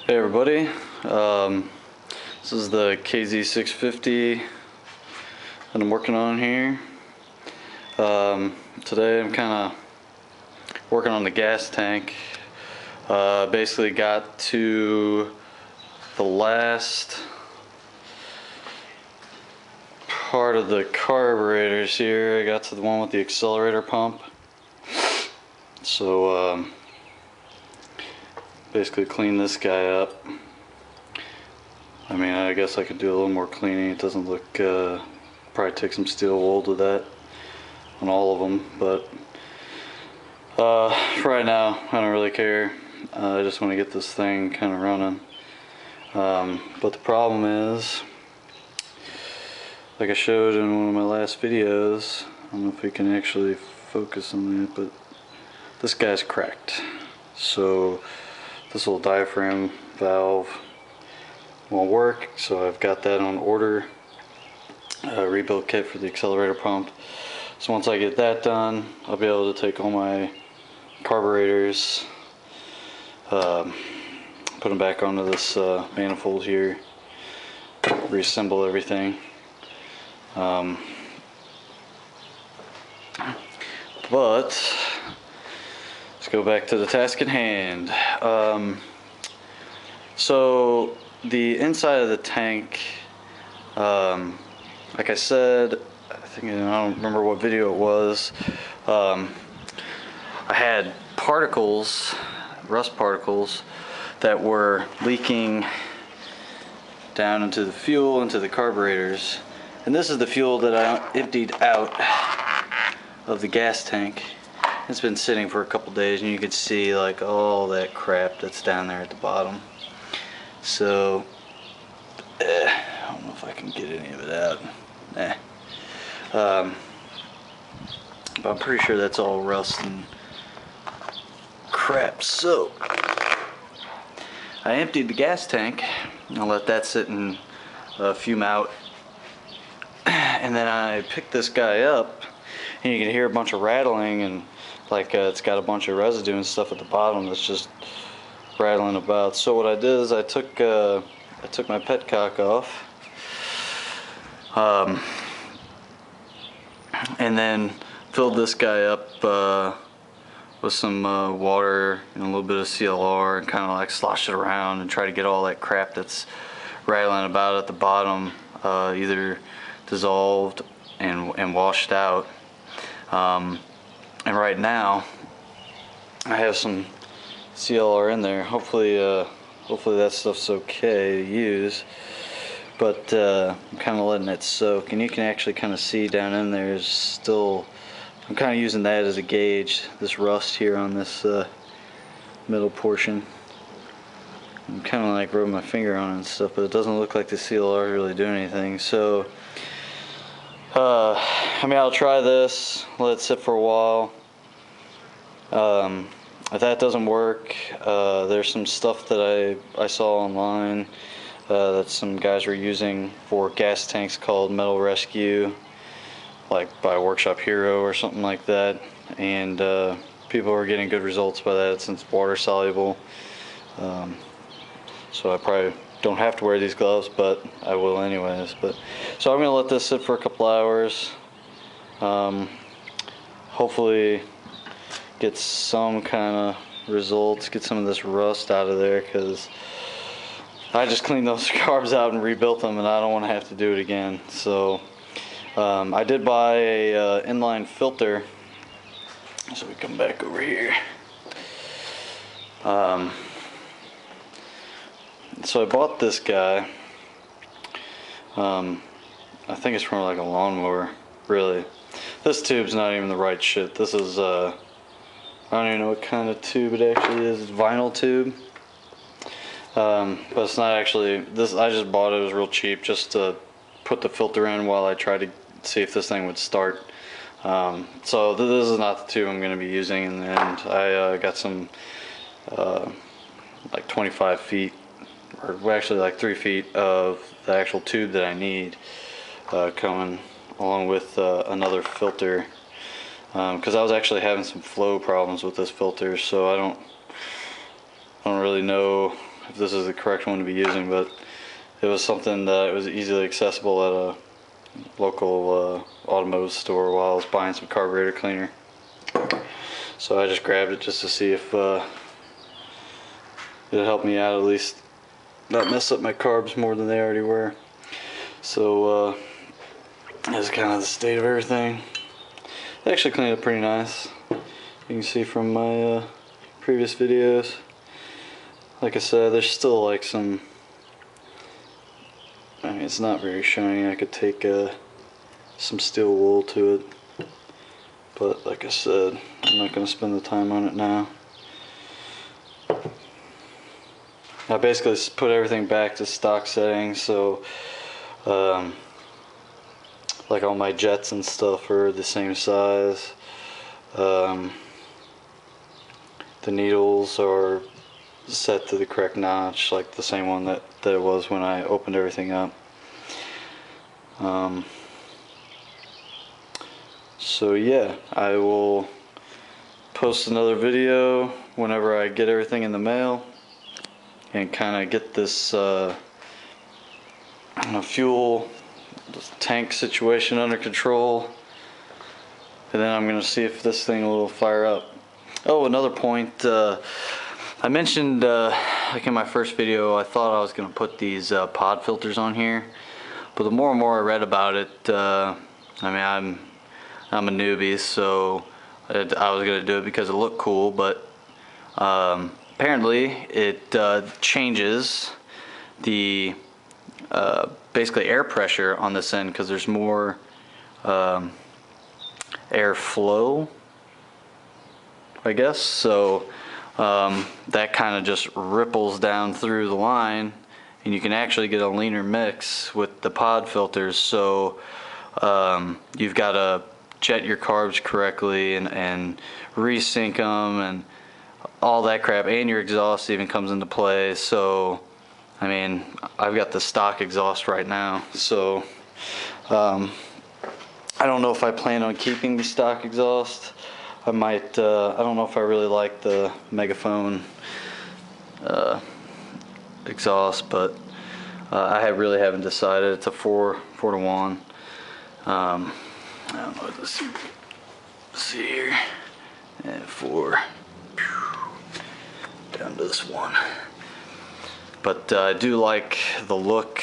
Hey everybody, this is the KZ650 that I'm working on here. Today I'm kind of working on the gas tank. Basically got to the last part of the carburetors here. I got to the one with the accelerator pump. So basically clean this guy up. I mean, I guess I could do a little more cleaning. It doesn't look, probably take some steel wool to that on all of them, but for right now I don't really care. I just want to get this thing kind of running. But the problem is, like I showed in one of my last videos, I don't know if we can actually focus on that, but this guy's cracked. So this little diaphragm valve won't work, so I've got that on order. Rebuild kit for the accelerator pump. So once I get that done, I'll be able to take all my carburetors, put them back onto this manifold here, reassemble everything. But let's go back to the task at hand. So the inside of the tank, like I said, I don't remember what video it was, I had particles, rust particles, that were leaking down into the fuel, into the carburetors. And this is the fuel that I emptied out of the gas tank. It's been sitting for a couple days, and you can see like all that crap that's down there at the bottom. So I don't know if I can get any of it out. But I'm pretty sure that's all rust and crap. So I emptied the gas tank. I'll let that sit and fume out, and then I picked this guy up, and you can hear a bunch of rattling, and like it's got a bunch of residue and stuff at the bottom that's just rattling about. So what I did is I took my petcock off, and then filled this guy up with some water and a little bit of CLR, and kind of like slosh it around and try to get all that crap that's rattling about at the bottom either dissolved and washed out. And right now I have some CLR in there. Hopefully that stuff's okay to use, but I'm kind of letting it soak, and you can actually kind of see down in there is still, I'm kind of using that as a gauge, this rust here on this middle portion. I'm kind of like rubbing my finger on it and stuff, but it doesn't look like the CLR is really doing anything. So I mean, I'll try this, let it sit for a while. If that doesn't work, there's some stuff that I saw online that some guys were using for gas tanks called Metal Rescue, like by Workshop Hero or something like that, and people were getting good results by that since it's water soluble. So I probably don't have to wear these gloves, but I will anyways. So I'm gonna let this sit for a couple hours. Hopefully get some kind of results, get some of this rust out of there, because I just cleaned those carbs out and rebuilt them, and I don't want to have to do it again. So I did buy a inline filter. So we come back over here. So I bought this guy. I think it's from like a lawnmower, really. This tube's not even the right shit. This is I don't even know what kind of tube it actually is. It's vinyl tube. But it's not actually this. I just bought it. It was real cheap, just to put the filter in while I tried to see if this thing would start. So this is not the tube I'm going to be using in the end. I got some like 25 feet, or actually like 3 feet of the actual tube that I need coming along with another filter, because I was actually having some flow problems with this filter, so I don't really know if this is the correct one to be using, but it was something that was easily accessible at a local automotive store while I was buying some carburetor cleaner. So I just grabbed it just to see if it'd help me out, at least not mess up my carbs more than they already were. So that's kind of the state of everything. They actually cleaned up pretty nice. You can see from my previous videos. Like I said, there's still like some, I mean, it's not very shiny. I could take some steel wool to it, but like I said, I'm not going to spend the time on it now. I basically put everything back to stock settings, so like all my jets and stuff are the same size. The needles are set to the correct notch, like the same one that it was when I opened everything up. So yeah, I will post another video whenever I get everything in the mail and kind of get this fuel tank situation under control, and then I'm going to see if this thing will fire up. Oh, another point, I mentioned like in my first video, I thought I was going to put these pod filters on here, but the more and more I read about it, I mean, I'm a newbie, so I was going to do it because it looked cool, but apparently it changes the basically air pressure on this end, because there's more air flow, I guess. So that kind of just ripples down through the line, and you can actually get a leaner mix with the pod filters. So you've got to jet your carbs correctly and resync them and all that crap, and your exhaust even comes into play. So I mean, I've got the stock exhaust right now, so I don't know if I plan on keeping the stock exhaust. I might, I don't know if I really like the Megaphone exhaust, but I really haven't decided. It's a 4 to 1. I don't know, let's see here, and 4, down to this 1. But I do like the look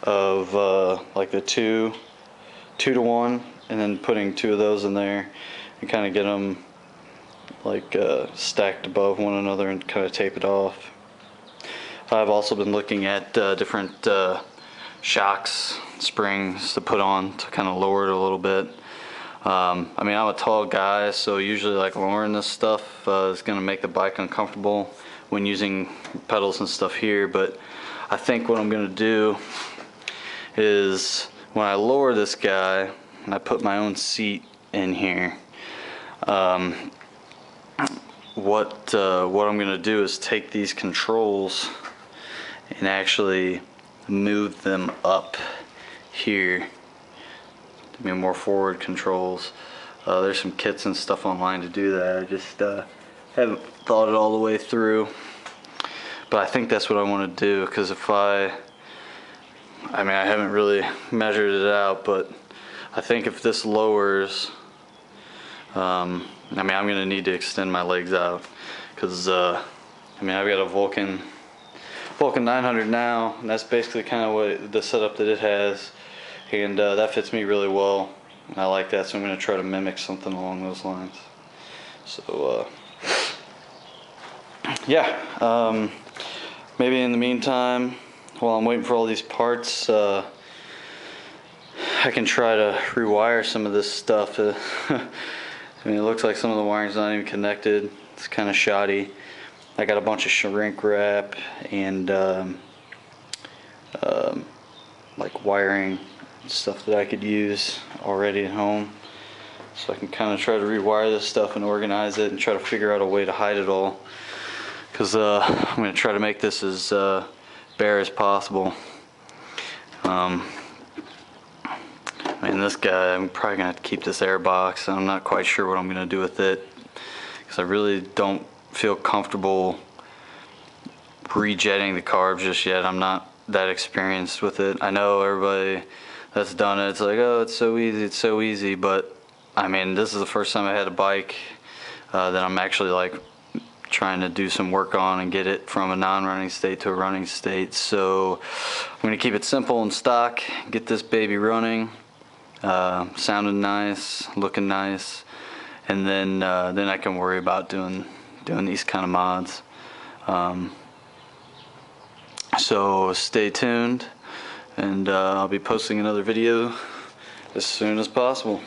of like the 2 to 1, and then putting 2 of those in there and kind of get them like stacked above one another and kind of tape it off. I've also been looking at different shocks, springs to put on to kind of lower it a little bit. I mean, I'm a tall guy, so usually like lowering this stuff is going to make the bike uncomfortable when using pedals and stuff here, but I think what I'm going to do is when I lower this guy and I put my own seat in here, what I'm going to do is take these controls and actually move them up here to be more forward controls. There's some kits and stuff online to do that. I just haven't thought it all the way through, but I think that's what I want to do, because if I mean, I haven't really measured it out, but I think if this lowers, I mean, I'm going to need to extend my legs out, because I mean, I've got a Vulcan 900 now, and that's basically kind of what the setup that it has, and that fits me really well, and I like that, so I'm going to try to mimic something along those lines. So yeah, maybe in the meantime, while I'm waiting for all these parts, I can try to rewire some of this stuff. I mean, it looks like some of the wiring's not even connected. It's kind of shoddy. I got a bunch of shrink wrap and like wiring stuff that I could use already at home, so I can kind of try to rewire this stuff and organize it and try to figure out a way to hide it all, because I'm going to try to make this as bare as possible. And this guy, I'm probably going to have to keep this air box. I'm not quite sure what I'm going to do with it, because I really don't feel comfortable rejetting the carbs just yet. I'm not that experienced with it. I know everybody that's done it, it's like, oh, it's so easy, it's so easy, but I mean, this is the first time I had a bike that I'm actually like trying to do some work on and get it from a non-running state to a running state. So I'm going to keep it simple and stock, get this baby running, sounding nice, looking nice, and then I can worry about doing these kind of mods. So stay tuned, and I'll be posting another video as soon as possible.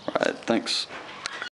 Alright, thanks.